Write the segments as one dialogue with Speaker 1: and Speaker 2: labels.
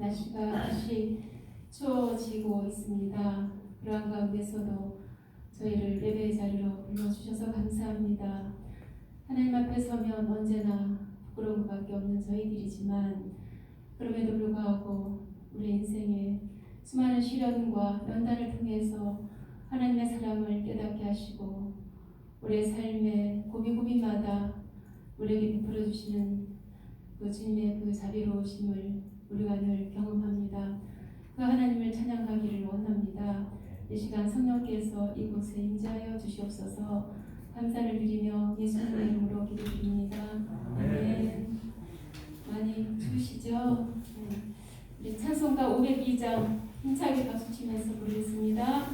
Speaker 1: 날씨가 다시 추워지고 있습니다. 그러한 가운데서도 저희를 예배의 자리로 불러주셔서 감사합니다. 하나님 앞에 서면 언제나 부끄러운 것밖에 없는 저희들이지만 그럼에도 불구하고 우리 인생에 수많은 시련과 연단을 통해서 하나님의 사랑을 깨닫게 하시고 우리의 삶의 고비고비마다 우리에게 베풀어 주시는 그 주님의 그 자비로우심을 우리가 늘 경험합니다. 그 하나님을 찬양하기를 원합니다. 이 시간 성령께서 이곳에 임재하여 주시옵소서. 감사를 드리며 예수님의 이름으로 기도드립니다. 아멘. 많이 추우시죠? 우리 찬송가 502장 힘차게 박수 치면서 부르겠습니다.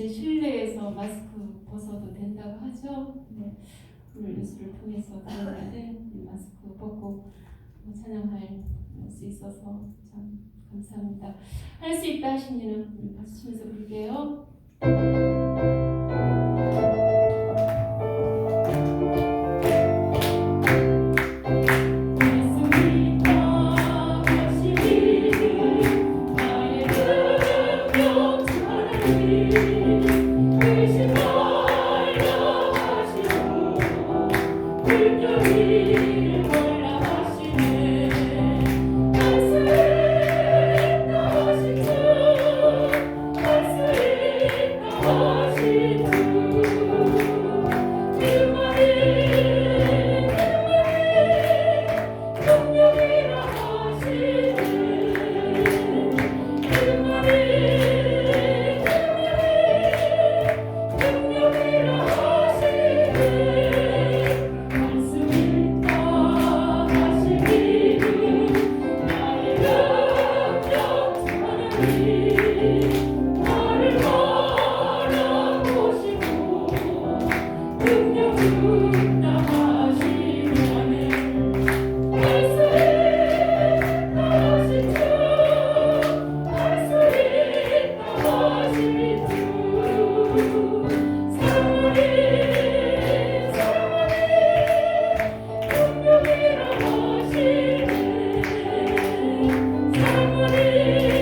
Speaker 1: 이제 실내에서 마스크 벗어도 된다고 하죠. 네, 오늘 뉴스를 통해서 들었는데 마스크 벗고 찬양할 수 있어서 참 감사합니다. 할 수 있다 하시면 우리 박수 치면서 부를게요.
Speaker 2: 사랑하니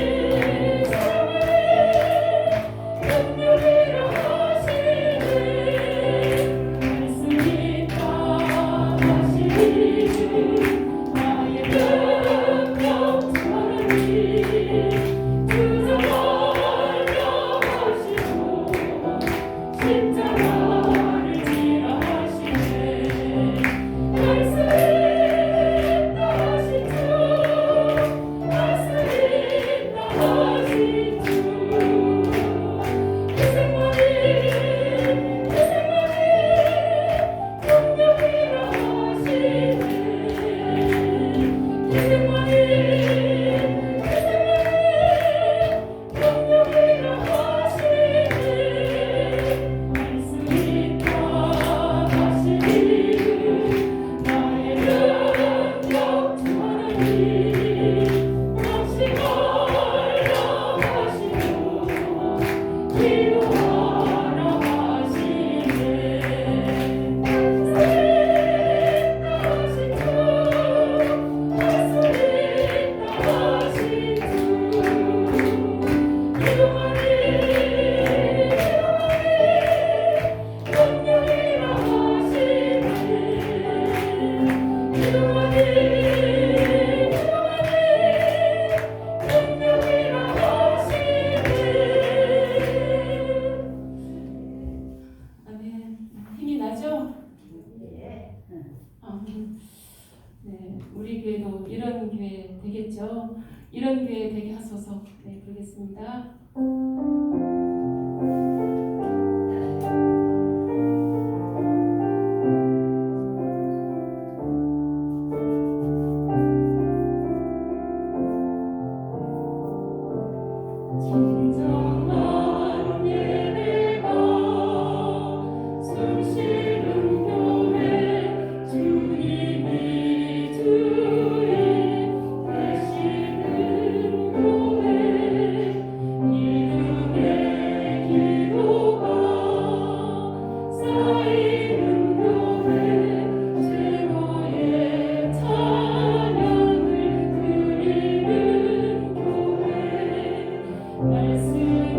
Speaker 1: 힘이 나죠? 네, 우리 교회도 이런 교회 되겠죠? 이런 교회 되게 하소서. 네, 부르겠습니다. 말씀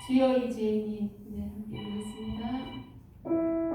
Speaker 1: 주여 이 죄인이 네, 함께 부르겠습니다.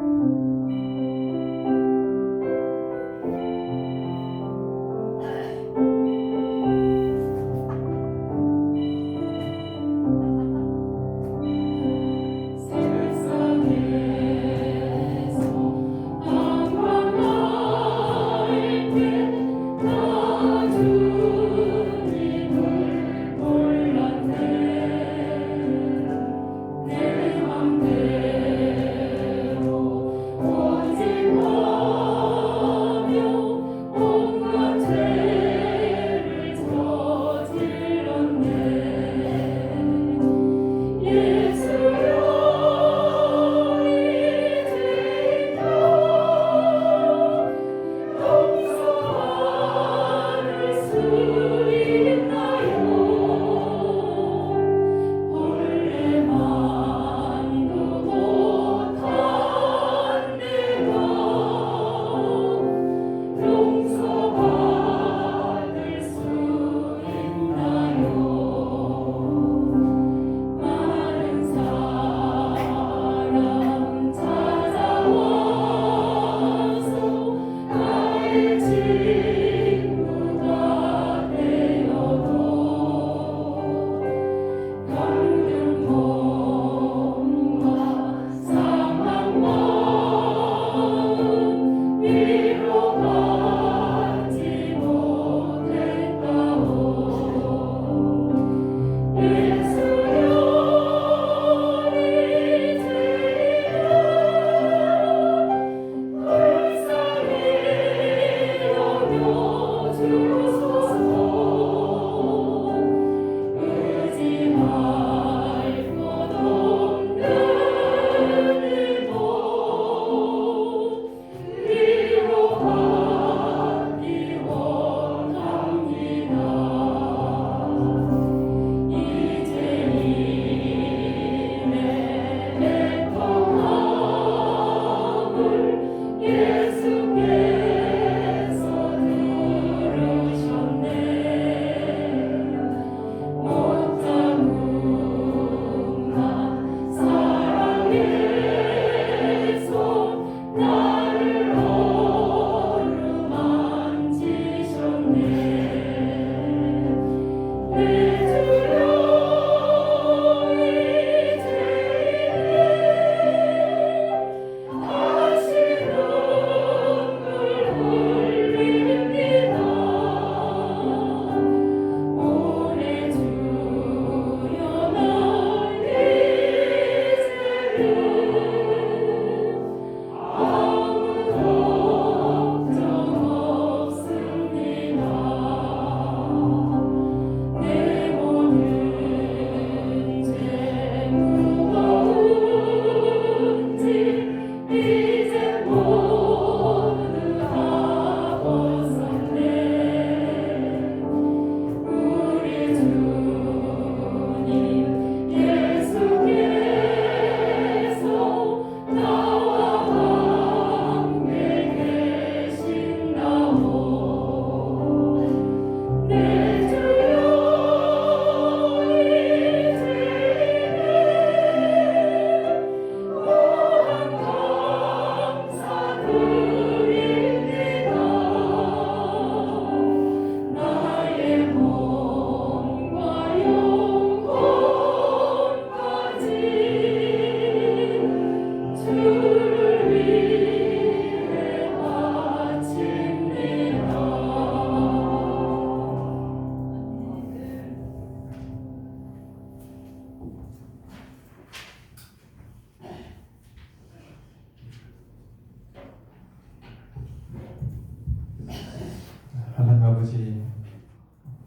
Speaker 2: 하나님 아버지,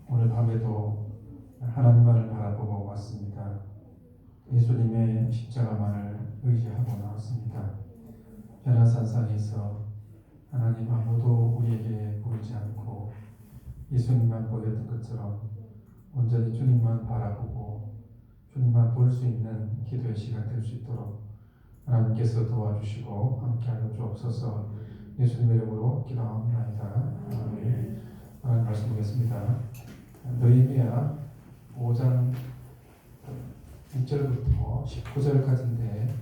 Speaker 2: 오늘 밤에도 하나님만을 바라보고 왔습니다. 예수님의 십자가만을 의지하고 나왔습니다. 변화산상에서 하나님 아무도 우리에게 보이지 않고 예수님만 보였던 것처럼 온전히 주님만 바라보고 주님만 볼 수 있는 기도의 시간 될 수 있도록 하나님께서 도와주시고 함께하여 주옵소서. 예수님의 이름으로 기도합니다. 아멘. 하나님 말씀 보겠습니다. 느헤미야 5장 1절부터 1절부터 19절까지인데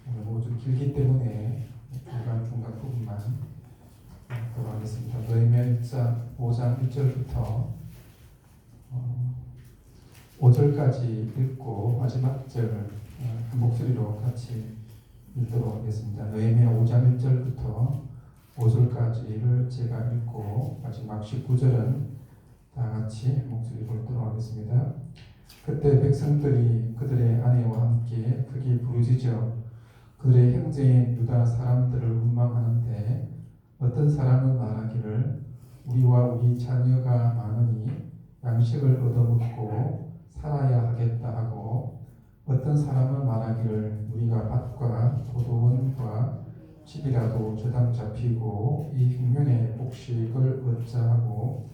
Speaker 2: 오늘 뭐 좀 길기 때문에 중간 부분만 돌아가겠습니다. 느헤미야 5장 1절부터 5절까지 읽고 마지막 절을 한 목소리로 같이 읽도록 하겠습니다. 느헤미야 5장 1절부터 5절까지를 제가 읽고 마지막 19절은 다 같이 목소리로 읽도록 하겠습니다. 그때 백성들이 그들의 아내와 함께 크게 부르짖어 그들의 형제인 유다 사람들을 원망하는데 어떤 사람은 말하기를 우리와 우리 자녀가 많으니 양식을 얻어먹고 살아야 하겠다 하고 어떤 사람은 말하기를 우리가 밭과 포도원과 집이라도 저당 잡히고 이 흉년에 곡식을 얻자 하고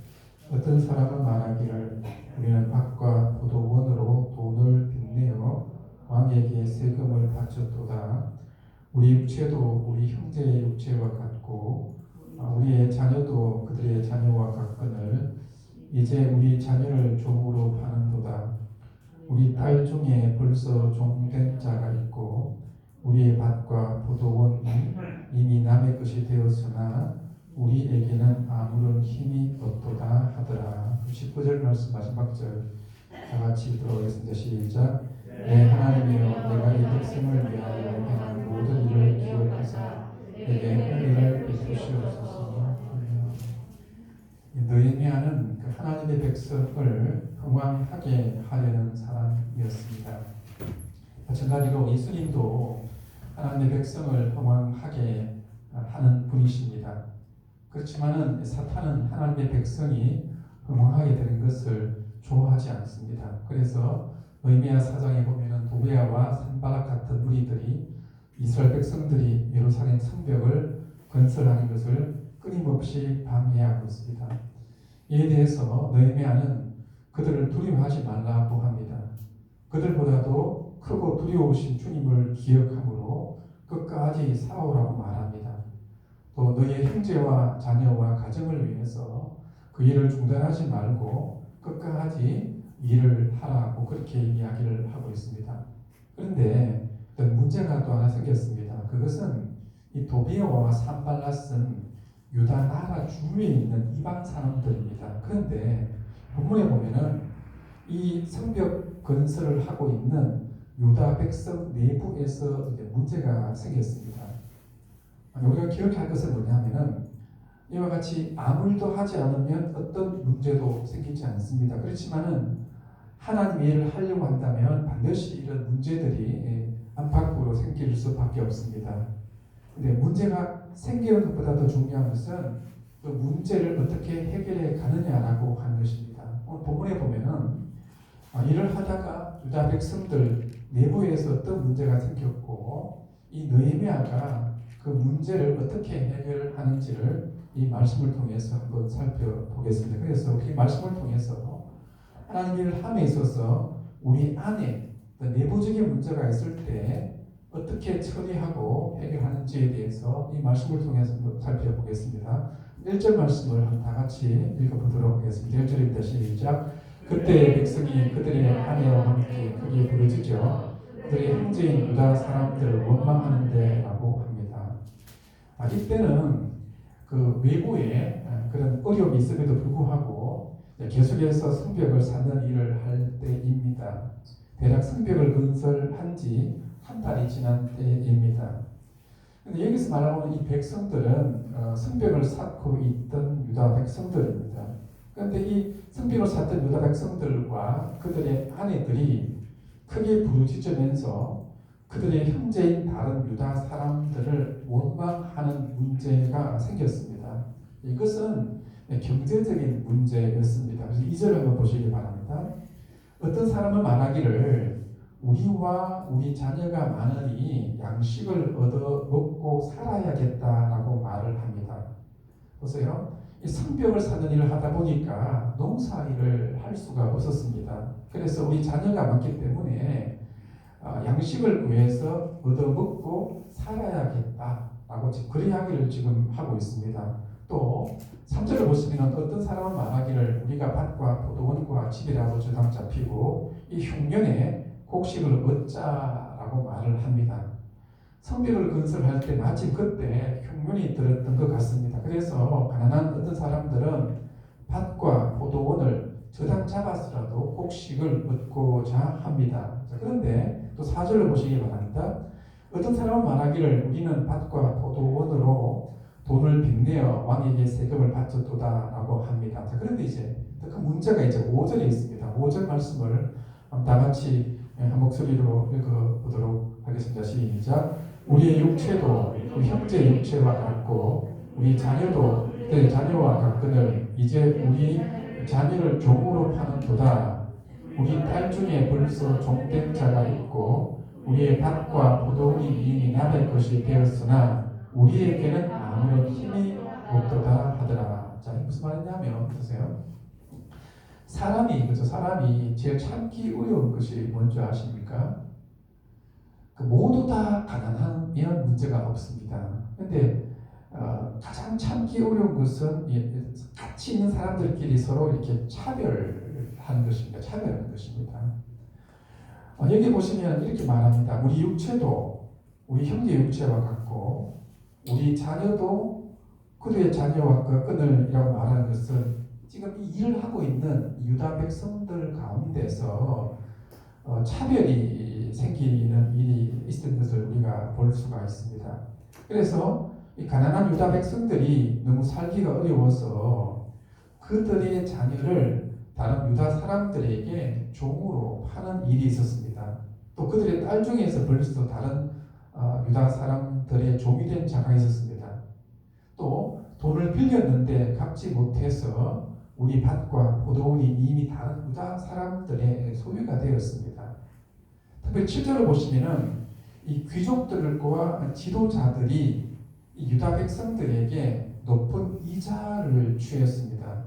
Speaker 2: 어떤 사람은 말하기를 우리는 밭과 포도원으로 돈을 빚내어 왕에게 세금을 바쳤도다. 우리 육체도 우리 형제의 육체와 같고 우리의 자녀도 그들의 자녀와 같거늘 이제 우리 자녀를 종으로 파는도다. 우리 딸 중에 벌써 종된 자가 있고 우리의 밭과 포도원이 이미 남의 것이 되었으나 우리에게는 아무런 힘이 없도다 하더라. 19절 말씀 마지막 절 다같이 들어가겠습니다. 시작. 내 하나님이여 내가 이 백성을 위하여 행한 모든 일을 기억하사 내게 은혜를 베푸시옵소서. 느헤미야는 그 하나님의 백성을 흥왕하게 하려는 사람이었습니다. 마찬가지로 예수님도 하나님의 백성을 흥왕하게 하는 분이십니다. 그렇지만은 사탄은 하나님의 백성이 흥왕하게 되는 것을 좋아하지 않습니다. 그래서 느헤미야 4장에 보면은 도비아와 산발락 같은 무리들이 이스라엘 백성들이 예루살렘 성벽을 건설하는 것을 끊임없이 방해하고 있습니다. 이에 대해서 느헤미야는 그들을 두려워하지 말라고 합니다. 그들보다도 크고 두려우신 주님을 기억함으로 끝까지 싸우라고 말합니다. 또 너의 형제와 자녀와 가정을 위해서 그 일을 중단하지 말고 끝까지 일을 하라고 그렇게 이야기를 하고 있습니다. 그런데 문제가 또 하나 생겼습니다. 그것은 이 도비아와 산발랏은 유다 나라 주위에 있는 이방 사람들입니다. 그런데 본문에 보면은 이 성벽 건설을 하고 있는 유다 백성 내부에서 이제 문제가 생겼습니다. 우리가 기억할 것은 뭐냐면은 이와 같이 아무 일도 하지 않으면 어떤 문제도 생기지 않습니다. 그렇지만은 하나님의 일을 하려고 한다면 반드시 이런 문제들이 안팎으로 생길 수밖에 없습니다. 근데 문제가 생기는 것보다 더 중요한 것은 그 문제를 어떻게 해결해 가느냐라고 하는 것입니다. 오늘 본문에 보면은 일을 하다가 유다 백성들 내부에서 어떤 문제가 생겼고 이 느헤미야가 그 문제를 어떻게 해결하는지를 이 말씀을 통해서 한번 살펴보겠습니다. 그래서 이 말씀을 통해서 하나님 일을 함에 있어서 우리 안에 내부적인 문제가 있을 때 어떻게 처리하고 해결하는지에 대해서 이 말씀을 통해서 살펴보겠습니다. 1절 말씀을 다 같이 읽어보도록 하겠습니다. 1절입니다. 시작. 그때 백성이 그들의 아내와 함께 크게 부르짖어 그들의 형제인 유다 사람들을 원망하는데 라고 합니다. 이때는 그 외부에 그런 어려움이 있음에도 불구하고 계속해서 성벽을 쌓는 일을 할 때입니다. 대략 성벽을 건설한 지 한 달이 지난 때입니다. 근데 여기서 말하는 이 백성들은 성벽을 쌓고 있던 유다 백성들입니다. 그런데 이 성벽을 쌓던 유다 백성들과 그들의 아내들이 크게 부르짖으면서 그들의 형제인 다른 유다 사람들을 원망하는 문제가 생겼습니다. 이것은 경제적인 문제였습니다. 그래서 2절을 한번 보시기 바랍니다. 어떤 사람은 말하기를 우리와 우리 자녀가 많으니 양식을 얻어 먹고 살아야겠다라고 말을 합니다. 보세요. 이 성벽을 쌓는 일을 하다 보니까 농사 일을 할 수가 없었습니다. 그래서 우리 자녀가 많기 때문에 양식을 위해서 얻어 먹고 살아야겠다라고 지금 그런 이야기를 지금 하고 있습니다. 또 3절을 보시면 어떤 사람은 말하기를 우리가 밭과 포도원과 집이라도 저당 잡히고 이 흉년에 곡식을 얻자라고 말을 합니다. 성벽을 건설할 때 마침 그때 흉년이 들었던 것 같습니다. 그래서 가난한 어떤 사람들은 밭과 포도원을 저당 잡아서라도 곡식을 얻고자 합니다. 자, 그런데 또 4절을 보시기 바랍니다. 어떤 사람은 말하기를 우리는 밭과 포도원으로 돈을 빚내어 왕에게 세금을 바쳤도다라고 합니다. 자, 그런데 이제 그 문제가 이제 5절에 있습니다. 5절 말씀을 다 같이 한 목소리로 읽어보도록 하겠습니다. 시작. 우리의 육체도 우리 형제의 육체와 같고 우리 자녀도 그의 자녀와 같거늘 이제 우리 자녀를 종으로 파는도다. 우리 딸 중에 벌써 종된 자가 있고 우리의 밭과 포도원이 이미 남의 것이 되었으나 우리에게는 아무런 힘이 없도다 하더라. 자, 무슨 말이냐면 보세요. 사람이 제일 참기 어려운 것이 뭔지 아십니까? 모두 다 가난하면 문제가 없습니다. 근데 가장 참기 어려운 것은 같이 있는 사람들끼리 서로 이렇게 차별하는 것입니다. 차별하는 것입니다. 여기 보시면 이렇게 말합니다. 우리 육체도 우리 형제 육체와 같고 우리 자녀도 그들의 자녀와 끈을이라고 말하는 것은 지금 이 일을 하고 있는 유다 백성들 가운데서 차별이 생기는 일이 있었던 것을 우리가 볼 수가 있습니다. 그래서 이 가난한 유다 백성들이 너무 살기가 어려워서 그들의 자녀를 다른 유다 사람들에게 종으로 파는 일이 있었습니다. 또 그들의 딸 중에서 벌써 다른 유다 사람들의 종이 된 자가 있었습니다. 또 돈을 빌렸는데 갚지 못해서 우리 밭과 포도원이 이미 다른 유다 사람들의 소유가 되었습니다. 특별히 7절을 보시면은 이 귀족들과 지도자들이 이 유다 백성들에게 높은 이자를 취했습니다.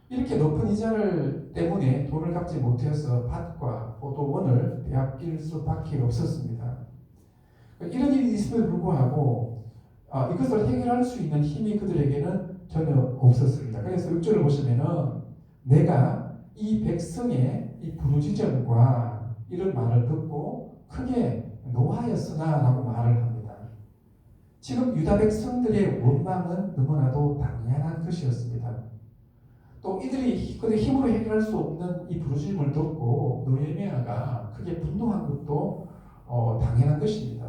Speaker 2: 이렇게 높은 이자를 때문에 돈을 갚지 못해서 밭과 포도원을 빼앗길 수밖에 없었습니다. 이런 일이 있음에도 불구하고 이것을 해결할 수 있는 힘이 그들에게는 전혀 없었습니다. 그래서 6절을 보시면은 내가 이 백성의 이 부르짖음과 이런 말을 듣고 크게 노하였으나 라고 말을 합니다. 지금 유다 백성들의 원망은 너무나도 당연한 것이었습니다. 또 이들이 그들의 힘으로 해결할 수 없는 이 부르짖음을 듣고 느헤미야가 크게 분노한 것도 당연한 것입니다.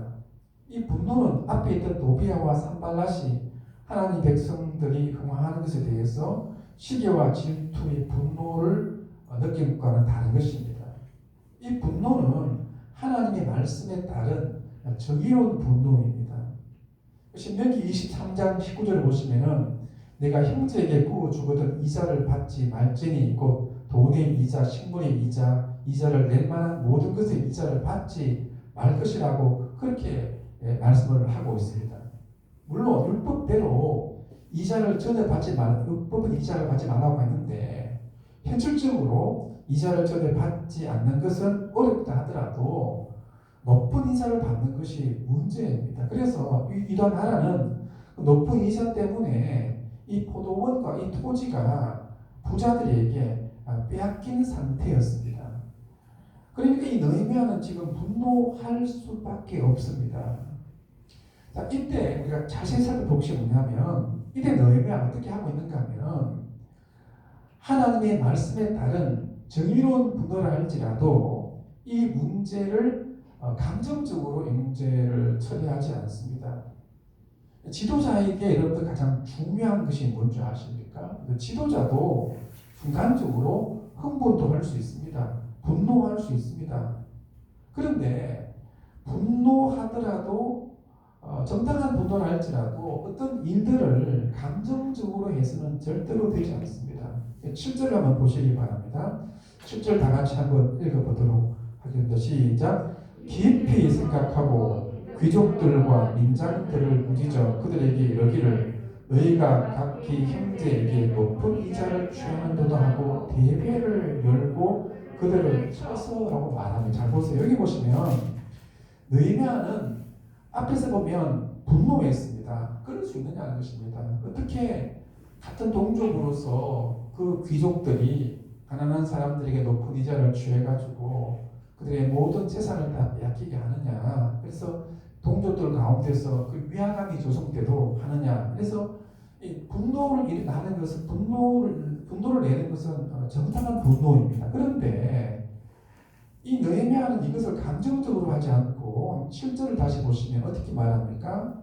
Speaker 2: 이 분노는 앞에 있던 도비야와 산발랏이 하나님 백성들이 흥황하는 것에 대해서 시기와 질투의 분노를 느낀 것과는 다른 것입니다. 이 분노는 하나님의 말씀에 따른 정의로운 분노입니다. 신명기 23장 19절을 보시면은 내가 형제에게 구워 주거든 이자를 받지 말지니 곧 돈의 이자, 식물의 이자, 이자를 낼 만한 모든 것의 이자를 받지 말 것이라고 그렇게 말씀을 하고 있습니다. 물론 율법대로 이자를 전혀 받지 말, 율법은 이자를 받지 말라고 했는데 현실적으로 이자를 전혀 받지 않는 것은 어렵다 하더라도 높은 이자를 받는 것이 문제입니다. 그래서 유다 나라는 높은 이자 때문에 이 포도원과 이 토지가 부자들에게 빼앗긴 상태였습니다. 그러니까 이 느헤미야는 지금 분노할 수밖에 없습니다. 자, 이때 우리가 자세히 살펴볼 것이 뭐냐면 이때 느헤미야가 어떻게 하고 있는가 하면 하나님의 말씀에 따른 정의로운 분노를 할지라도 이 문제를 감정적으로 이 문제를 처리하지 않습니다. 지도자에게 여러분들 가장 중요한 것이 뭔지 아십니까? 지도자도 순간적으로 흥분도 할 수 있습니다. 분노할 수 있습니다. 그런데 분노하더라도 정당한 분노를 할지라도 어떤 일들을 감정적으로 해서는 절대로 되지 않습니다. 7절 한번 보시기 바랍니다. 7절 다 같이 한번 읽어보도록 하겠습니다. 시작. 깊이 생각하고 귀족들과 민장들을 꾸짖어 그들에게 이르기를 너희가 각기 형제에게 높은 이자를 취하는도다 하고 대회를 열고 그들을 쳐서라고 말합니다. 잘 보세요. 여기 보시면 느헤미야는 앞에서 보면 분노했습니다. 그럴 수 있느냐는 것입니다. 어떻게 같은 동족으로서 그 귀족들이 가난한 사람들에게 높은 이자를 취해가지고 그들의 모든 재산을 다 빼앗기게 하느냐. 그래서 동족들 가운데서 그 위화감이 조성되도록 하느냐. 그래서 이 분노를 나는 것은 분노를 내는 것은 정당한 분노입니다. 그런데 이 느헤미야는 이것을 감정적으로 하지 않고 7절을 다시 보시면 어떻게 말합니까?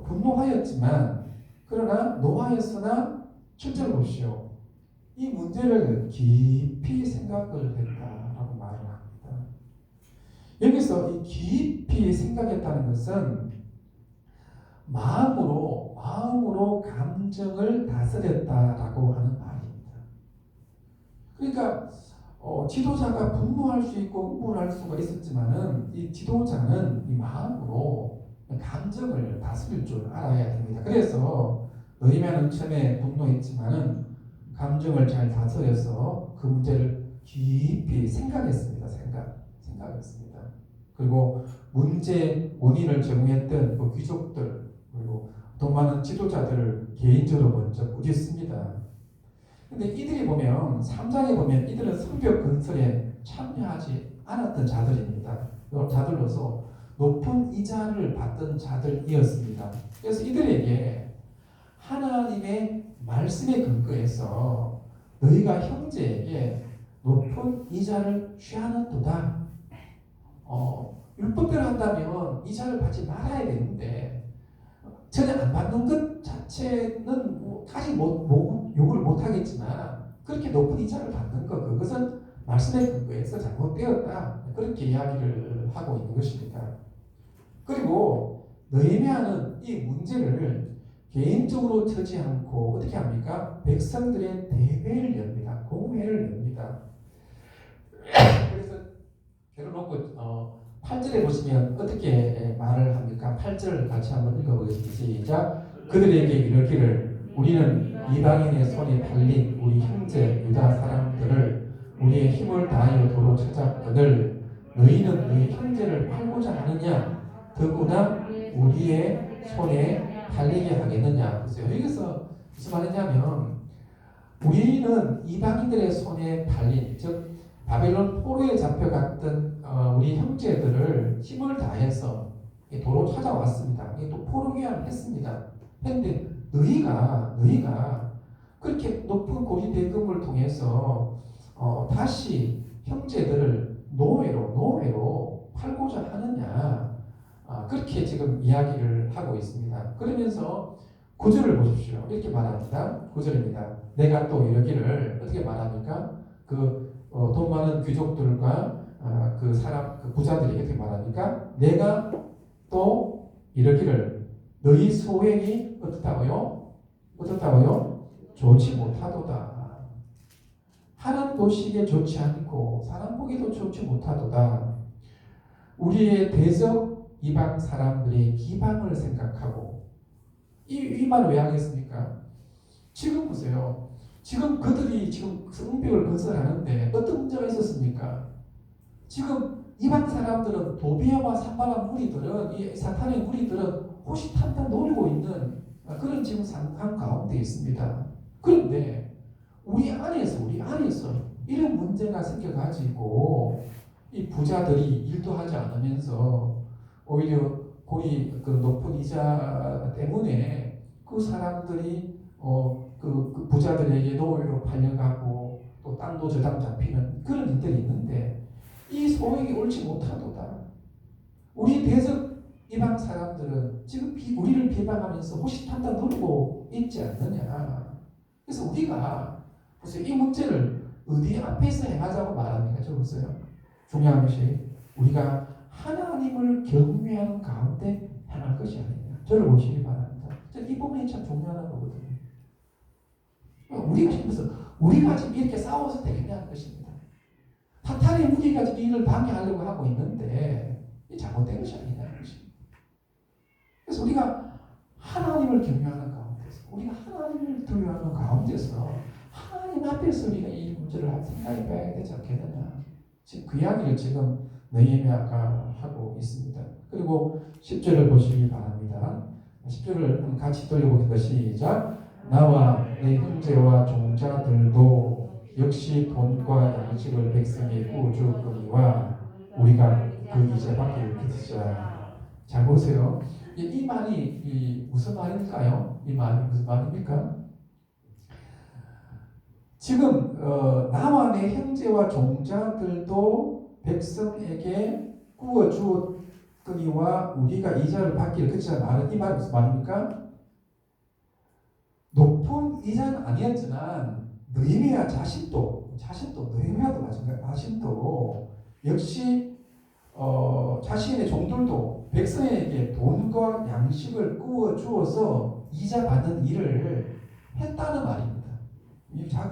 Speaker 2: 분노하였지만 그러나 노하였으나 7절 보시오. 이 문제를 깊이 생각을 했다라고 말을 합니다. 여기서 이 깊이 생각했다는 것은 마음으로 감정을 다스렸다라고 하는 말입니다. 그러니까 지도자가 분노할 수 있고 우울할 수가 있었지만은 이 지도자는 이 마음으로 감정을 다스릴 줄 알아야 됩니다. 그래서 느헤미야는 처음에 분노했지만은 감정을 잘 다스려서 그 문제를 깊이 생각했습니다. 생각했습니다. 그리고 문제 원인을 제공했던 그 귀족들 그리고 돈 많은 지도자들을 개인적으로 먼저 꾸짖습니다. 근데 이들이 보면 3장에 보면 이들은 성벽 건설에 참여하지 않았던 자들입니다. 자들로서 높은 이자를 받던 자들이었습니다. 그래서 이들에게 하나님의 말씀에 근거해서 너희가 형제에게 높은 이자를 취하는도다. 율법대로 한다면 이자를 받지 말아야 되는데 전혀 안 받는 것 자체는 아직 요구를 못하겠지만 그렇게 높은 이자를 받는 것 그것은 말씀에 근거해서 잘못되었다. 그렇게 이야기를 하고 있는 것입니다. 그리고 느헤미야는 이 문제를 개인적으로 처지 않고 어떻게 합니까? 백성들의 대회를 엽니다. 공회를 엽니다. 그래서 예를 놓고 8절에 보시면 어떻게 말을 합니까? 8절 같이 한번 읽어보겠습니다. 시작. 그들에게 이르기를 우리는 이방인의 손에 팔린 우리 형제 유다 사람들을 우리의 힘을 다하여 도로 찾았거늘 너희는 너희 형제를 팔고자 하느냐? 더구나 우리의 손에 팔리게 하겠느냐? 그래서 여기서 무슨 말이냐면 우리는 이방인들의 손에 팔린 즉 바벨론 포로에 잡혀갔던 우리 형제들을 힘을 다해서 도로 찾아왔습니다. 또 포로 귀환을 했습니다. 그런데 너희가 그렇게 높은 고리 대금을 통해서 다시 형제들을 노예로 팔고자 하느냐? 그렇게 지금 이야기를 하고 있습니다. 그러면서 9절을 보십시오. 이렇게 말합니다. 9절입니다. 내가 또 이러기를 어떻게 말합니까? 돈 많은 귀족들과 그 부자들이 이렇게 말합니까? 내가 또 이러기를 너희 소행이 어떻다고요? 좋지 못하도다. 하는 도식에 좋지 않고 사람 보기도 좋지 못하도다. 우리의 대적 이방 사람들의 기방을 생각하고 이 말을 왜 하겠습니까? 지금 보세요. 지금 그들이 성벽을 건설하는데 어떤 문제가 있었습니까? 지금 이방 사람들은 도비아와 산발한 무리들은 이 사탄의 무리들은 호시탐탐 노리고 있는 그런 지금 상황 가운데 있습니다. 그런데 우리 안에서 이런 문제가 생겨가지고 이 부자들이 일도 하지 않으면서 오히려 그 높은 이자 때문에 그 사람들이 그 부자들에게 노예로 팔려가고 또 땅도 저당 잡히는 그런 일들이 있는데 이 소액이 옳지 못하도다. 우리 대적 이방 사람들은 지금 우리를 비방하면서 호시탐탐 노리고 있지 않느냐. 그래서 우리가 보세요. 이 문제를 어디 앞에서 행하자고 말합니까? 저 보세요. 중요한 것이 우리가 하나님을 경외하는 가운데 행할 것이 아니냐. 저를 보시기 바랍니다. 이 부분이 참 중요한 거거든요. 우리가 지금 이렇게 싸워서 되겠냐는 것입니다. 사탄의 무리가 지금 이를 방해하려고 하고 있는데 이 잘못된 것이 아니냐는 것입니다. 그래서 우리가 하나님을 경외하는 가운데서 우리가 하나님을 두려워하는 가운데서 하나님 앞에서 우리가 이 문제를 생각해 봐야 되지 않겠느냐. 지금 그 이야기를 지금 느헤미야가 하고 있습니다. 그리고 10절을 보시기 바랍니다. 10절을 같이 돌려보겠습니다. 시작. 나와 내 형제와 종자들도 역시 돈과 양식을 백성에 구줄 거니와 우리가 그 이제 받기를 그치자. 잘 보세요. 이 말이 무슨 말일까요? 이 말이 무슨 말입니까? 지금 나와 내 형제와 종자들도 백성에게 구워 주었거니와 우리가 이자를 받기를 그치자 말은 이 말이 무슨 말입니까? 높은 이자는 아니었지만 느헤미야 자신도 느헤미야도 마찬가지 자신도 역시 자신의 종들도 백성에게 돈과 양식을 구워 주어서 이자 받는 일을 했다는 말입니다.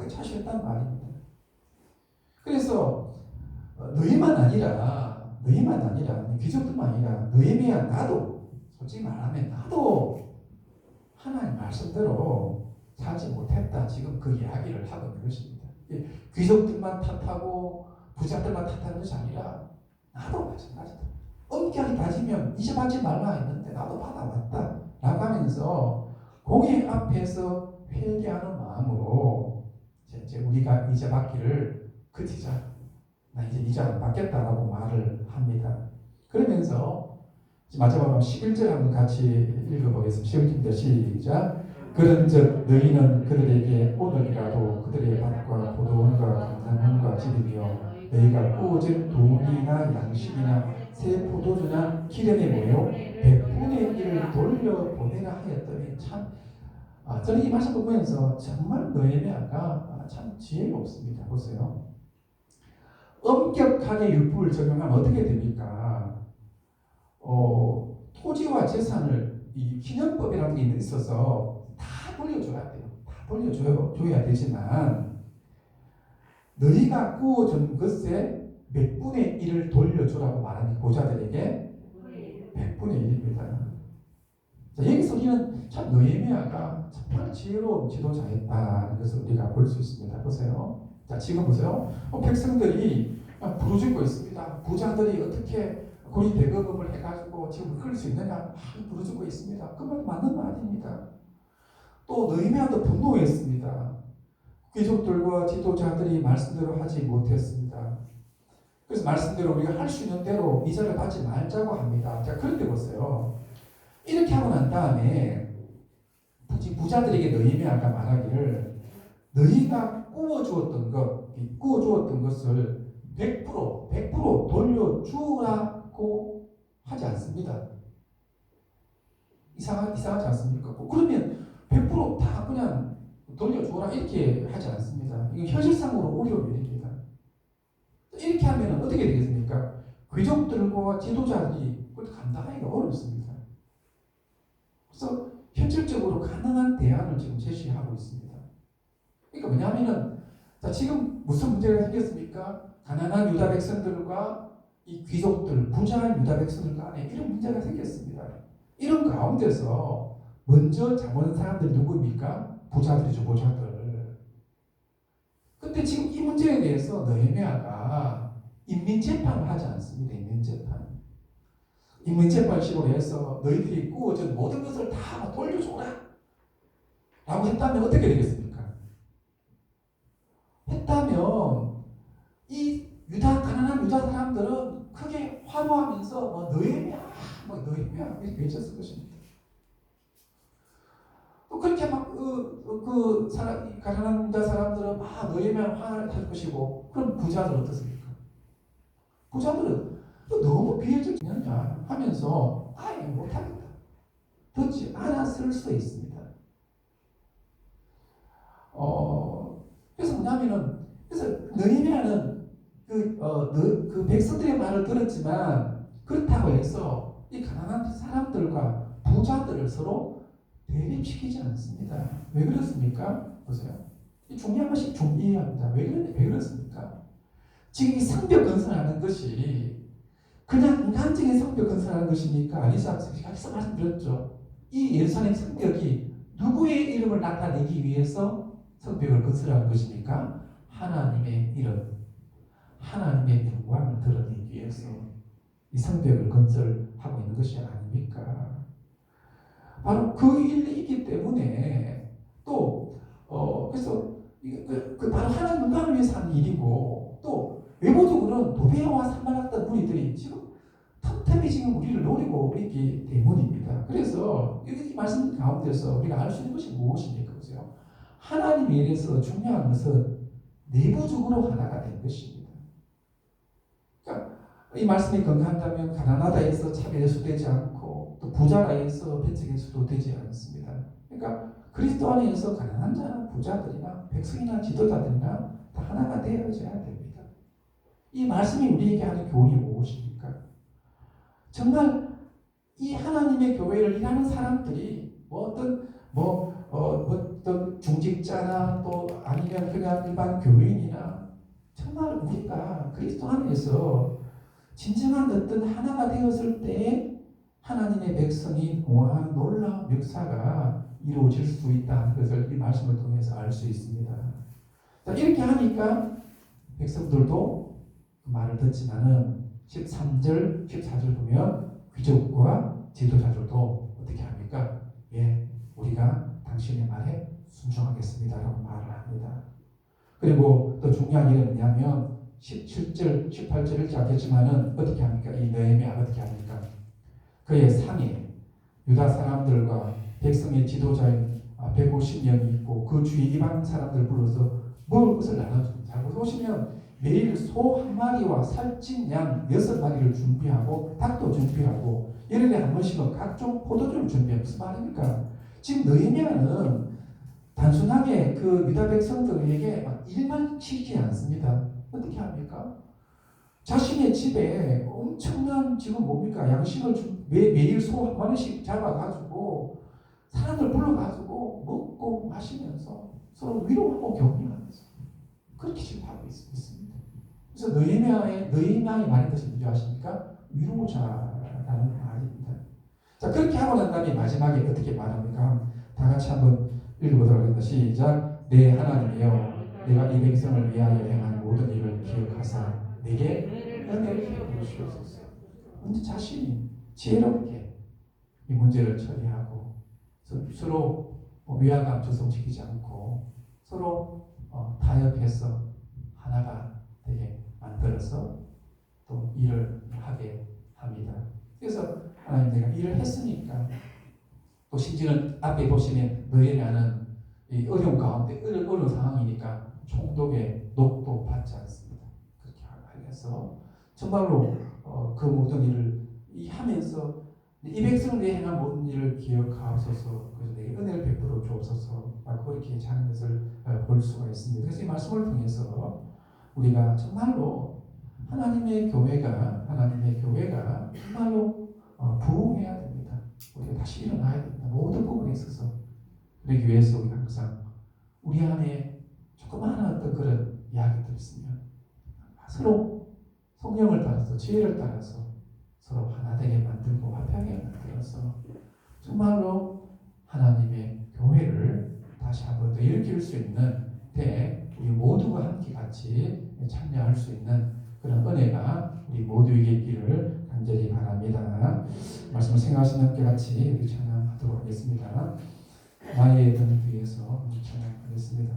Speaker 2: 자신이 했다는 말입니다. 그래서 너희만 아니라 귀족들만 아니라 느헤미야 나도 솔직히 말하면 나도 하나님 말씀대로 살지 못했다. 지금 그 이야기를 하고 있는 것입니다. 귀족들만 탓하고 부자들만 탓하는 것이 아니라 나도 마찬가지다. 엄격히 따지면 이제 받지 말라 했는데 나도 받아왔다 라고 하면서 공의 앞에서 회개하는 마음으로 이제 우리가 이제 받기를 그치자. 나 이제 이제 안 받겠다라고 말을 합니다. 그러면서 마지막으로 11절 한번 같이 읽어보겠습니다. 11절 시작. 그런즉 너희는 그들에게 오늘이라도 그들의 밭과 포도원과 감람원과 집이며 너희가 구워진 돈이나 양식이나 새 포도주나 기름에 모여 100분의 1을 돌려보내라 하였더니 참 저는 이 말씀 보면서 정말 느헤미야가 참 지혜가 없습니다. 보세요. 엄격하게 율법을 적용하면 어떻게 됩니까? 토지와 재산을 이 기념법이라는 게 있어서 다 돌려줘야 돼요. 다 돌려줘야 되지만 너희가 구워준 것에 몇 분의 1을 돌려주라고 말하는 보자들에게 100분의 1입니다. 자, 여기서 우리는 참 느헤미야가 정말 지혜로운 지도자였다는 것을 우리가 볼 수 있습니다. 보세요. 자, 지금 보세요. 백성들이 부르짖고 있습니다. 부자들이 어떻게 고리 대거금을 해가지고 지금 그럴 수 있느냐 부르짖고 있습니다. 그 말 맞는 말입니다. 또 느헤미야도 분노했습니다. 귀족들과 지도자들이 말씀대로 하지 못했습니다. 그래서 말씀대로 우리가 할 수 있는 대로 이자를 받지 말자고 합니다. 자, 그런데 보세요. 이렇게 하고 난 다음에 부자들에게 느헤미야가 말하기를 너희가 구워주었던 것을 100% 돌려주라고 하지 않습니다. 이상하지 않습니까? 그러면 100%다 그냥 돌려주라 이렇게 하지 않습니다. 이건 현실상으로 어려운 일입니다. 이렇게 하면 어떻게 되겠습니까? 귀족들과 지도자들이 그걸 감당하기가 어렵습니다. 그래서 현실적으로 가능한 대안을 지금 제시하고 있습니다. 그러니까 뭐냐면은 지금 무슨 문제가 생겼습니까? 가난한 유다 백성들과 이 귀족들, 부자한 유다 백성들 간에 이런 문제가 생겼습니다. 이런 가운데서 먼저 잡은 사람들이 누구입니까? 부자들이죠, 부자들. 근데 지금 이 문제에 대해서 느헤미야가 인민재판을 하지 않습니다. 인민재판식으로 해서 너희들이 구워준 모든 것을 다 돌려줘라 라고 했다면 어떻게 되겠습니까? 했다면 이 가난한 유다 사람들은 크게 환호하면서 느헤미야 이렇게 외쳤을 것입니다. 또 그렇게 막 가난한 유다 사람들은 느헤미야 환호할 것이고, 그럼 부자들은 어떻습니까? 부자들은 또 너무 비효율적이냐 하면서 못하겠다, 듣지 않았을 수 있습니다. 그래서 뭐냐면은, 그래서 느헤미야는 그 백성들의 말을 들었지만 그렇다고 해서 이 가난한 사람들과 부자들을 서로 대립시키지 않습니다. 왜 그렇습니까? 보세요. 이 중요한 것이 좀 이해해야 합니다. 왜 그렇습니까? 지금 이 성벽 건설하는 것이 그냥 인간적인 성벽 건설하는 것입니까? 아니죠. 여기서 말씀드렸죠. 이 예루살렘 성벽이 누구의 이름을 나타내기 위해서 성벽을 건설하는 것입니까? 하나님의 이름, 하나님의 영광을 드러내기 위해서 이 성벽을 건설하고 있는 것이 아닙니까? 바로 그 일이기 때문에 또 그래서 바로 하나님 영광을 위해서 하는 일이고, 또 외부적으로는 도베아와 산발랐던 무리들이 지금 틈틈이 지금 우리를 노리고 있기 때문입니다. 그래서 이 말씀 가운데서 우리가 알 수 있는 것이 무엇입니까? 보세요. 하나님에 의해서 중요한 것은 내부적으로 하나가 된 것입니다. 그러니까 이 말씀이 건강한다면 가난하다 해서 차별해서되지 않고 또 부자라 해서 배척해서도 되지 않습니다. 그러니까 그리스도 안에서 가난한 자나 부자들이나 백성이나 지도자들이나 다 하나가 되어져야 됩니다. 이 말씀이 우리에게 하는 교훈이 무엇입니까? 정말 이 하나님의 교회를 일하는 사람들이 어떤 중직자나 또 아니면 그냥 일반 교인이나 정말 우리가 그리스도 안에서 진정한 어떤 하나가 되었을 때 하나님의 백성이 공허한 놀라운 역사가 이루어질 수 있다는 것을 이 말씀을 통해서 알 수 있습니다. 자, 이렇게 하니까 백성들도 그 말을 듣지만은 13절, 14절 보면 귀족과 지도자들도 어떻게 합니까? 예, 우리가 당신의 말에 순종하겠습니다라고 말을 합니다. 그리고 또 중요한 일은 뭐냐면 17절, 18절 읽지 않겠지만은 어떻게 합니까? 이 느헤미야가 어떻게 합니까? 그의 상에 유다 사람들과 백성의 지도자인 150명이 있고 그 주위 이방 사람들 불러서 먹을 것을 나눠줍니다. 자, 보시면 매일 소 한 마리와 살찐 양 6마리를 준비하고 닭도 준비하고 열흘에 한 번씩은 각종 포도주를 준비해요. 무슨 말입니까? 지금 느헤미야는 단순하게 그 유다 백성들에게 일만 치지 않습니다. 어떻게 합니까? 자신의 집에 엄청난 지금 뭡니까? 양식을 매일 소 한 마리씩 잡아가지고 사람들 불러가지고 먹고 마시면서 서로 위로하고 격려하면서 그렇게 지금 하고 있습니다. 그래서 느헤미야의 말이 뜻이 뭔지 아십니까? 위로자라는 말입니다. 자, 그렇게 하고 난 다음에 마지막에 어떻게 말합니까? 다 같이 한번 읽어보도록 하겠습니다. 시작. 내 하나님이여, 내가 이 백성을 위하여 행한 모든 일을 기억하사 내게 은혜를 베풀어 주옵소서. 먼저 자신이 지혜롭게 이 문제를 처리하고 서로 위화감 조성시키지 않고 서로 타협해서 하나가 되게 만들어서 또 일을 하게 합니다. 그래서 하나님 내가 일을 했으니까 또 심지어는 앞에 보시면 느헤미야는 이 어려운 가운데 어려운 상황이니까 총독의 녹도 받지 않습니다. 그렇게 하면서 정말로 그 모든 일을 하면서 이 백성을 위해 행한 모든 일을 기억하소서. 그래서 내게 은혜를 베풀어 주옵소서. 그렇게 하는 것을 볼 수가 있습니다. 그래서 이 말씀을 통해서 우리가 정말로 하나님의 교회가 정말로 부흥해야 됩니다. 우리가 다시 일어나야 됩니다. 모든 부분에 있어서. 그러기 위해서 우리가 항상 우리 안에 조그마한 어떤 그런 이야기들이 있으면 서로 성령을 따라서 지혜를 따라서 서로 하나 되게 만들고 화평하게 만들어서 정말로 하나님의 교회를 다시 한번 더 일으킬 수 있는 때 우리 모두가 함께 같이 참여할 수 있는 그런 은혜가 우리 모두에게 있기를 간절히 바랍니다. 말씀을 생각하시는 함께 같이 우리 찬양하도록 하겠습니다. 나의 등 뒤에서 찬양하겠습니다.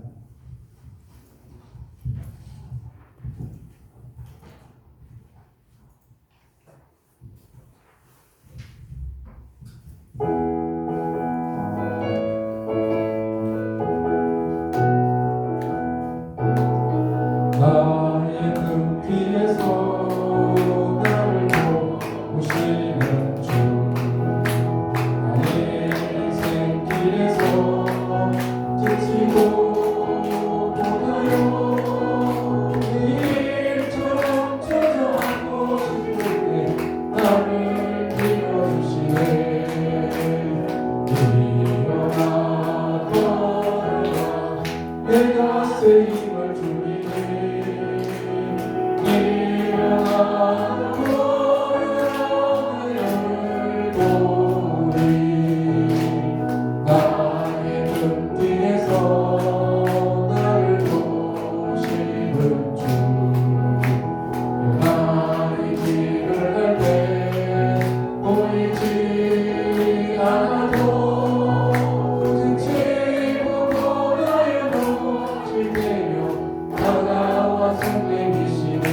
Speaker 2: 나의 등 뒤에서 나를 도우시는 주, 나의 생길에서 지치고 보나요. 일처럼 저주하고 싶을 때 나를 빌어주시네. 일어나 걸어라 내가 쓰임을 주리니. 일어나 걸어라 내 영을 도우리. 나의 등 뒤에서 나를 도우시는 주, 나의 길을 갈 때 보이지 않아도 지치고 나의 몫이 되며 다가와 손님이시네.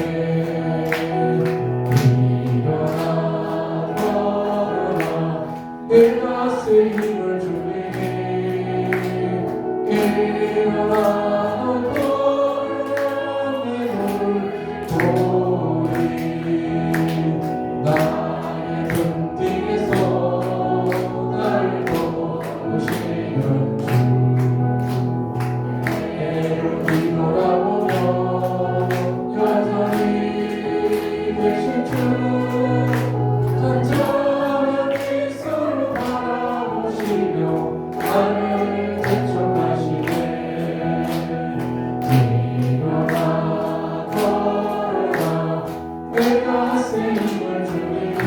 Speaker 2: 내가 세임을 주리니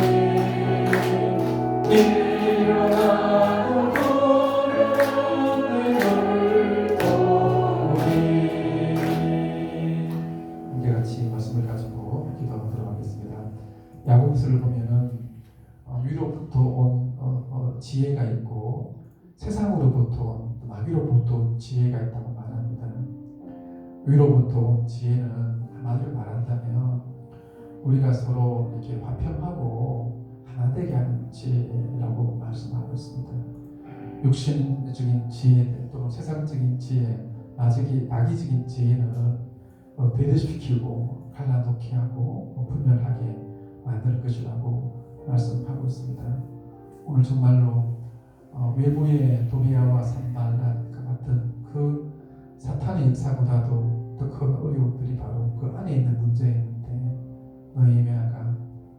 Speaker 2: 일어나고 걸어내 너를 도우리. 함께 같이 말씀을 가지고 기도하도록 하겠습니다. 야고보서를 보면은 위로부터 온 지혜가 있고 세상으로부터 온 마귀로부터 온 지혜가 있다고 말합니다. 위로부터 온 지혜는 한마디로 말한다면 우리가 서로 이렇게 화평하고 하나 되게 하는 지혜라고 말씀하고 있습니다. 육신적인 지혜 또는 세상적인 지혜, 악의적인 지혜는 배려시키고 갈라놓게 하고 분열하게 만들 것이라고 말씀하고 있습니다. 오늘 정말로 외부의 도비아와 산발과 같은 그 사탄의 역사보다도 더 큰 어려움들이 바로 그 안에 있는 문제였는데 너희미아가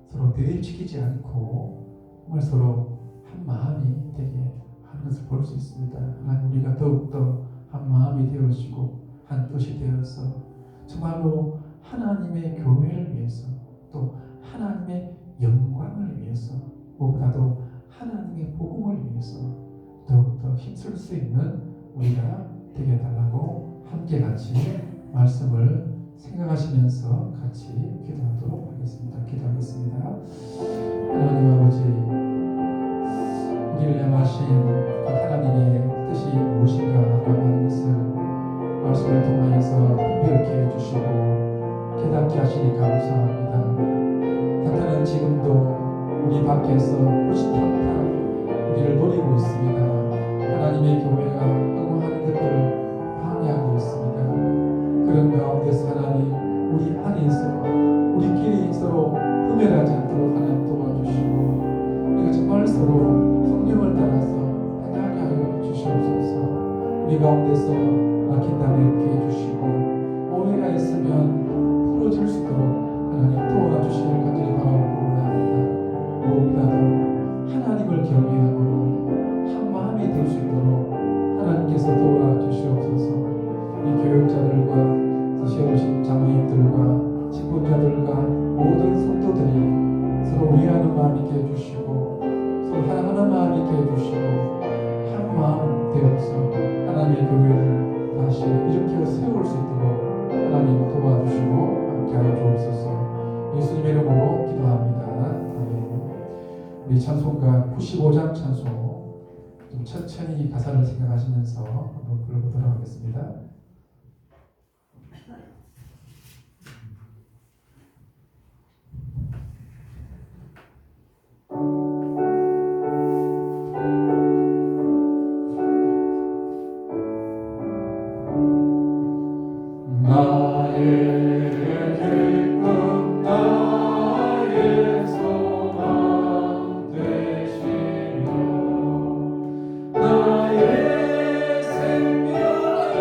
Speaker 2: 서로 대립시키지 않고 정말 서로 한 마음이 되게 하는 것을 볼 수 있습니다. 하나님, 우리가 더욱더 한 마음이 되어지고 한 뜻이 되어서 정말로 하나님의 교회를 위해서 또 하나님의 영광을 위해서 무엇보다도 하나님의 복음을 위해서 더욱더 힘쓸 수 있는 우리가 되게 해달라고 함께 같이 말씀을 생각하시면서 같이 기도하도록 하겠습니다. 기도하겠습니다. 하나님 아버지, 우리를 향하신 그 하나님의 뜻이 무엇인가라고 하는 것을 말씀을 통하여서 분별케 해주시고 깨닫게 하시니 감사합니다. 사탄은 지금도 우리 밖에서 호시탐탐 우리를 노리고 있습니다. 하나님의 교회가 응원하는 것들을 방해하고 있습니다. 그런 가운데서 하나님, 우리 안에서 우리끼리 서로 분별하지 않도록 하나님 도와주시고 우리가 정말 서로 성령을 따라서 행하게 하여 주시옵소서. 우리 가운데서 막힌 담에 없게 해주시고 오해가 있으면 풀어질 수 있도록 하나님 도와주시길 간절히 바라고 원합니다. 무엇보다도 하나님을 경외함으로 한 마음이 될 수 있도록 하나님께서 도와주시옵소서. 이 교육자들과 세우신 장로님들과 직분자들과 모든 성도들이 서로 위하는 마음 있게 해주시고 서로 사랑하는 마음 있게 해주시고 한 마음 되어서 하나님의 교회를 다시 일으켜 세울 수 있도록 하나님 도와주시고 함께하여 주옵소서. 예수님의 이름으로 기도합니다. 아멘. 우리 찬송가 95장 찬송 좀 천천히 가사를 생각하시면서 한번 불러보도록 하겠습니다. 나의 생명이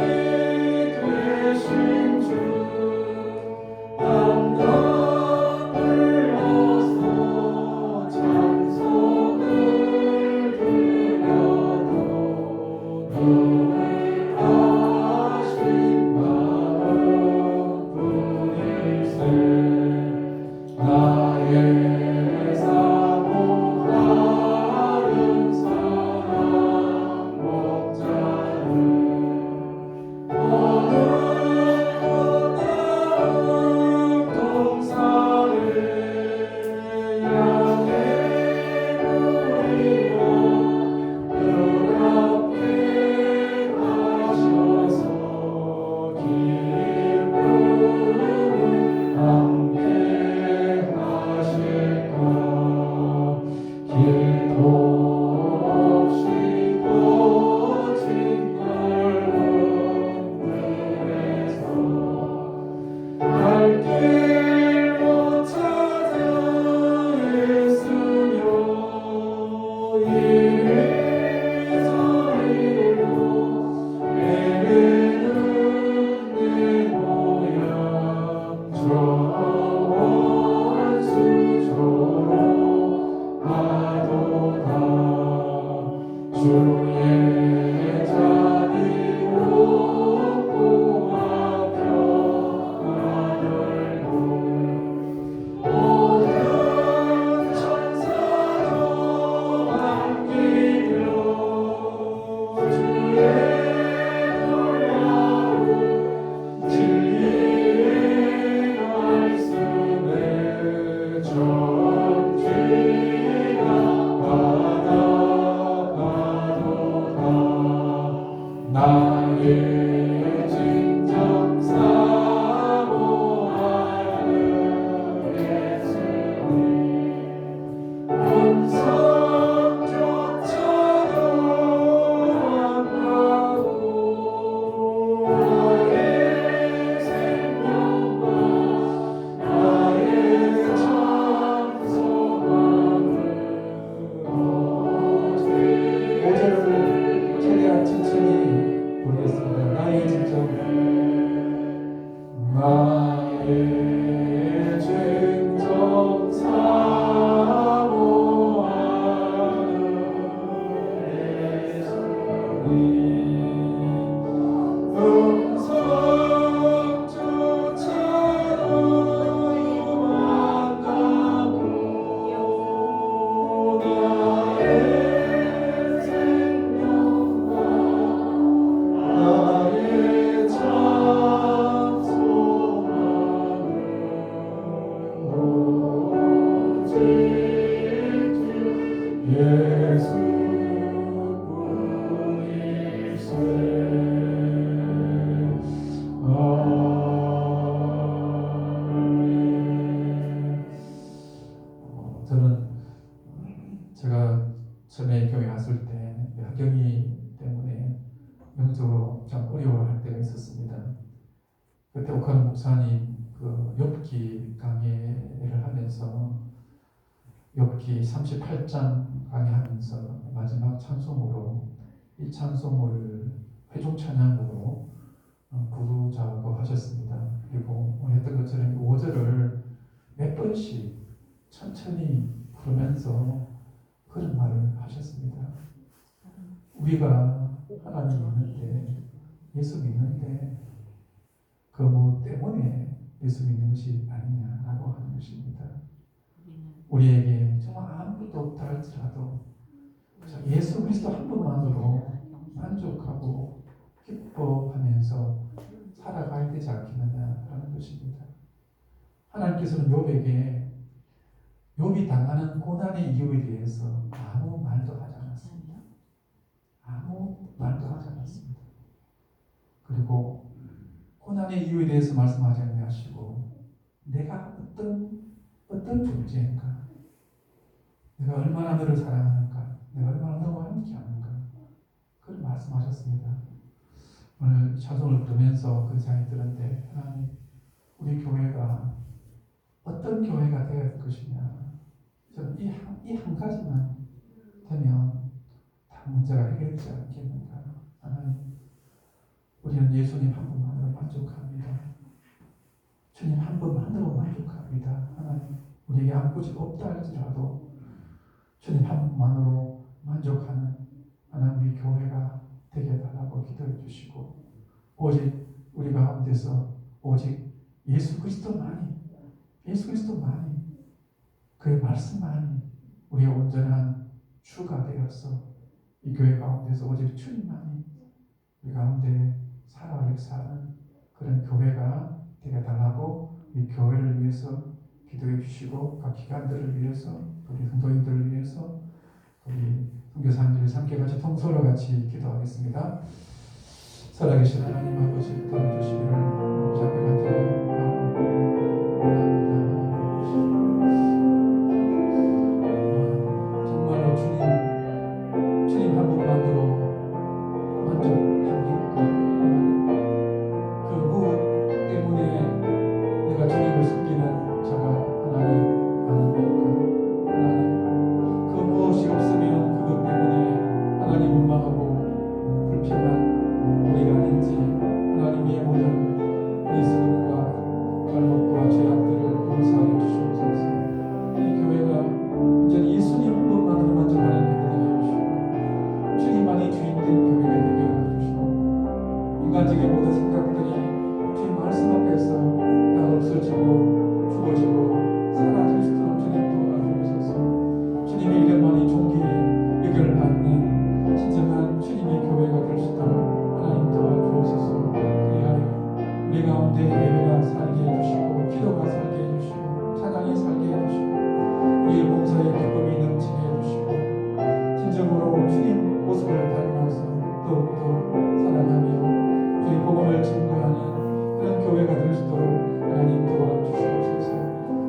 Speaker 2: 저는 제가 처음에 교회 왔을 때 학경이 때문에 영적으로 참 어려워할 때가 있었습니다. 그때 옥하는 목사님 그 욥기 강의를 하면서 욥기 38장 강의하면서 마지막 찬송으로 이 찬송을 회중 찬양으로 부르자고 하셨습니다. 그리고 했던 것처럼 5절을 몇 번씩 천천히 부르면서 그런 말을 하셨습니다. 우리가 하나님 있는데, 예수 믿는데 그 뭐 때문에 예수 믿는 것이 아니냐라고 하는 것입니다. 우리에게 정말 아무것도 없다 할지라도 예수 그리스도 한 분만으로 만족하고 기뻐하면서 살아가야 되지 않겠느냐라는 것입니다. 하나님께서는 욥에게 욥이 당하는 고난의 이유에 대해서 아무 말도 하지 않았습니다. 아무 말도 하지 않았습니다. 그리고 고난의 이유에 대해서 말씀하지 않으시고 내가 어떤 존재인가, 내가 얼마나 너를 사랑하는가, 내가 얼마나 너와 함께하는가, 그런 말씀하셨습니다. 오늘 찬송을 부르면서 그 생각이 들었는데, 하나님, 우리 교회가 어떤 교회가 되어야 할 것이냐, 저는 이 한 가지만 되면 다 문제가 해결되지 않겠는가. 하나님, 우리는 예수님 한 분만으로 만족합니다. 주님 한 분만으로 만족합니다. 하나님, 우리에게 아무 것이 없다 할지라도 주님 한 분만으로 만족하는 하나님의 교회가 되게 해달라고 기도해 주시고, 오직 우리 가운데서 오직 예수 그리스도만이 그의 말씀만이 우리의 온전한 주가 되어서 이 교회 가운데서 오직 주님만이 우리 가운데 살아 역사하는 그런 교회가 되게 달라고 이 교회를 위해서 기도해 주시고, 각 기관들을 위해서, 우리 성도님들을 위해서, 우리 선교사님들이 함께 같이 통솔로 같이 기도하겠습니다. 살아계신 하나님 아버지, 도와주시기를 아버지 앞에 간절히 정말로 주님 한 분만으로 만족합니까? 그 무엇 때문에 내가 주님을 섬기는 자가 하나님 아닙니까? 하나님, 그 무엇이 없으면 그것 때문에 하나님 원망하고 불평한 우리가 아닌지, 하나님의 모든 어리석음과 잘못과 죄악들을 용서하여 주시옵소서. 이 교회가 온전히 예수님 한 분만으로 만족하는 교회가 되게 해주시고, 주님만이 주인된 교회가 되게 해주시고, 인간적인 모든 생각들이 주님 말씀 앞에서 다 없어지고 죽어지고 사라질 수 있도록 주님 도와주옵소서. 주님의 이름만이 존귀히 여겨를 받는 진정한 주님의 교회가 될 수 있도록 하나님 도와주옵소서. 그리하여 우리 가운데 예배가 살게 해주시고, 기도가 살게 해주시고, 찬양이 살게 해주시고, 우리의 몸소에 기쁨이 넘치게 해주시고, 진정으로 주님 모습을 닮아서 더욱더 사랑하며 주의 복음을 증거하는 그런 교회가 될 수 있도록 하나님 도와주시옵소서.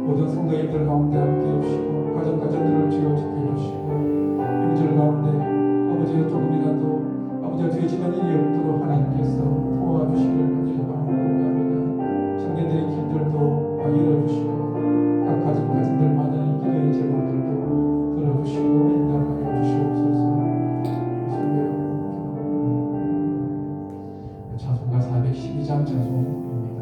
Speaker 2: 모든 성도님들 가운데 함께 해주시고, 가정들을 지어지게 해주시고, 명절 가운데 아버지가 조금이라도 아버지가 죄지는 일이 없도록 하나님께서 도와주시기를 간절히 바랍니다. 청년들의 길들도 다 열어주시고, 각 가정들마다 기도의 제목들도 들어주시고 응답하여 주시옵소서. 찬송가 412장 찬송입니다.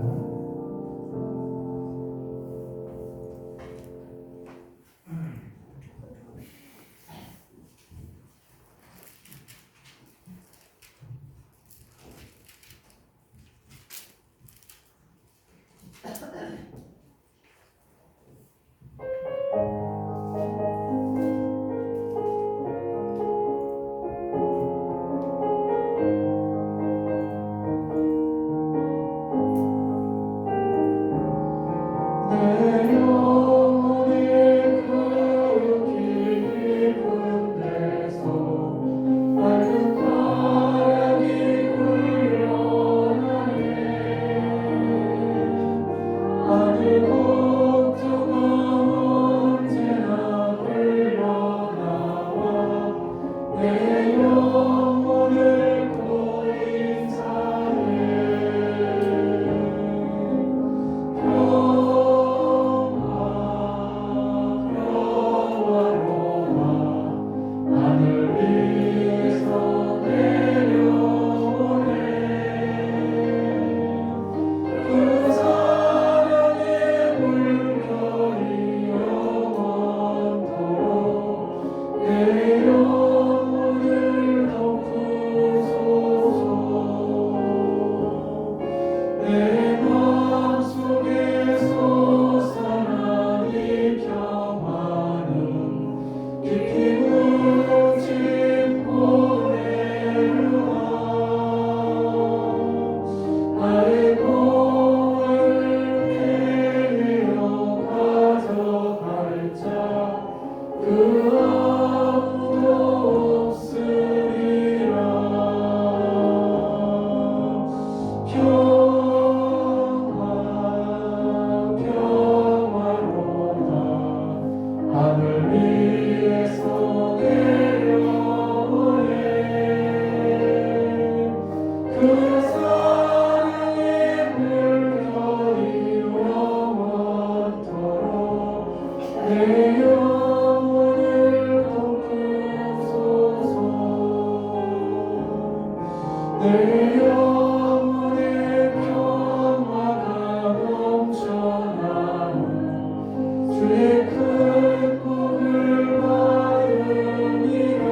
Speaker 2: 주의 큰 꿈을 받으리라.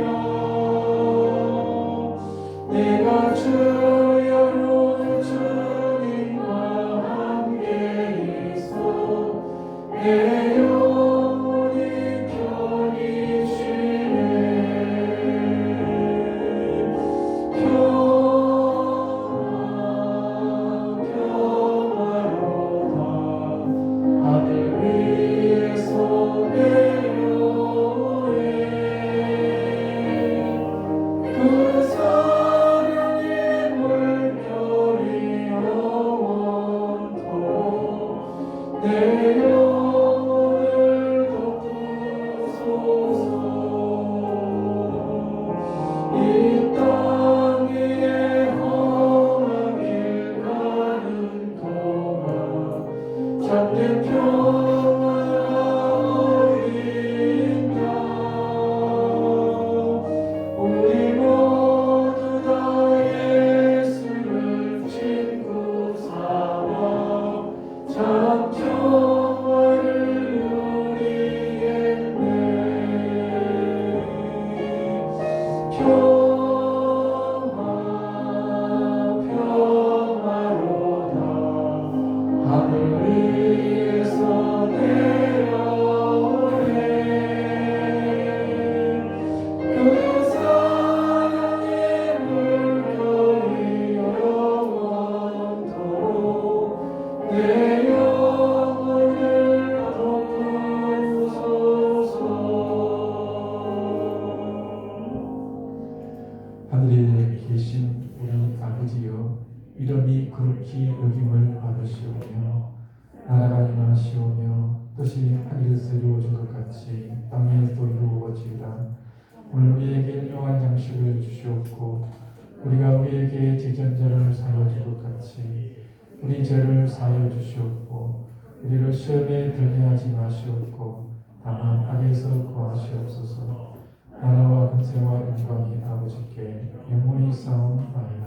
Speaker 2: 내가 주여로 주님과 함께 있어 내 영혼이 편히 쉬네. 평화로다 하늘 위에서 내려오네. 그 사랑의 물결이 영원토록 내 영혼을 덮으소서. 이 땅 위에 험한 길 가는 동안 참된 평화가 어디있나. 우리 모두 다 예수를 친구 삼아 참 평화를 누리겠네. 평화로다 하늘 위에서 내려오네. 그 사랑의 물결이 영원토록 내 영혼을 덮으소서. 하늘에 계신 우리 아버지여, 이름이 거룩히 여김을 받으시오며 나라가 임하시오며 뜻이 하늘에서 이루어진 것 같이 땅에도 이루어지이다. 오늘 우리에게 일용할 양식을 주시옵고 우리가 우리에게 지전자를 사하여 줄 것 같이 우리 죄를 사하여 주시옵고 우리를 시험에 들게 하지 마시옵고 다만 악에서 구하시옵소서. 나라와 권세와 영광이 아버지께 영원히 싸움나이다.